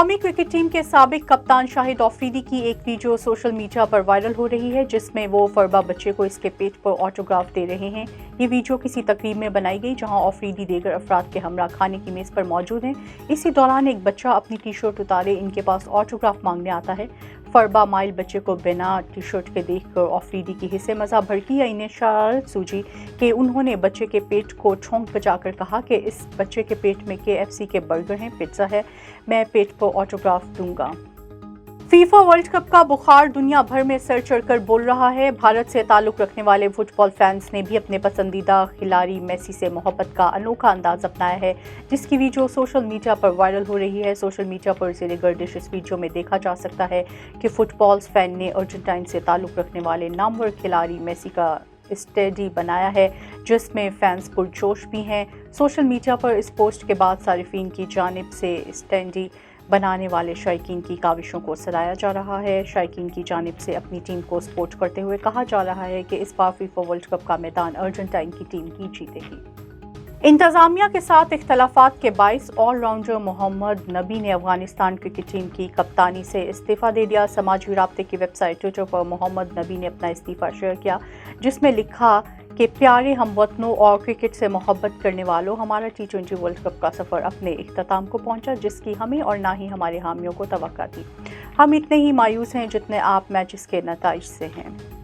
قومی cricket team کے سابق کپتان شاہد آفریدی کی ایک ویڈیو سوشل میڈیا پر وائرل ہو رہی ہے، جس میں وہ فربا بچے کو اس کے پیٹ پر آٹوگراف دے رہے ہیں۔ یہ ویڈیو کسی تقریب میں بنائی گئی جہاں آفریدی دیگر افراد کے ہمراہ کھانے کی میز پر موجود ہیں۔ اسی دوران ایک بچہ اپنی ٹی شرٹ اتارے ان کے پاس آٹوگراف مانگنے آتا ہے۔ فربا مائل بچے کو بنا ٹی شرٹ کے دیکھ کر آفریدی کی حصے مزہ بھڑکی یا انہیں شرارت سوجی کہ انہوں نے بچے کے پیٹ کو ٹھونک بجا کر کہا کہ اس بچے کے پیٹ میں KFC کے برگر ہیں، پیزا ہے، میں پیٹ پر آٹوگراف دوں گا۔ فیفا ورلڈ کپ کا بخار دنیا بھر میں سر چڑھ کر بول رہا ہے۔ بھارت سے تعلق رکھنے والے فٹ بال فینس نے بھی اپنے پسندیدہ کھلاڑی میسی سے محبت کا انوکھا انداز اپنایا ہے، جس کی ویڈیو سوشل میڈیا پر وائرل ہو رہی ہے۔ سوشل میڈیا پر زیر گردش اس ویڈیو میں دیکھا جا سکتا ہے کہ فٹ بال فین نے ارجنٹائن سے تعلق رکھنے والے نامور کھلاڑی میسی کا اسٹیڈی بنایا ہے، جس میں فینس پرجوش بھی ہیں۔ سوشل میڈیا پر اس پوسٹ کے بعد صارفین کی جانب سے اسٹیڈی بنانے والے شائقین کی کاوشوں کو سراہا جا رہا ہے۔ شائقین کی جانب سے اپنی ٹیم کو سپورٹ کرتے ہوئے کہا جا رہا ہے کہ اس بار فیفا ورلڈ کپ کا میدان ارجنٹائن کی ٹیم ہی جیتے گی۔ انتظامیہ کے ساتھ اختلافات کے باعث آل راؤنڈر محمد نبی نے افغانستان کرکٹ ٹیم کی کپتانی سے استعفیٰ دے دیا۔ سماجی رابطے کی ویب سائٹ ٹویٹر پر محمد نبی نے اپنا استعفیٰ شیئر کیا، جس میں لکھا کہ پیارے ہم وطنوں اور کرکٹ سے محبت کرنے والوں، ہمارا T20 ورلڈ کپ کا سفر اپنے اختتام کو پہنچا، جس کی ہمیں اور نہ ہی ہمارے حامیوں کو توقع تھی۔ ہم اتنے ہی مایوس ہیں جتنے آپ میچز کے نتائج سے ہیں۔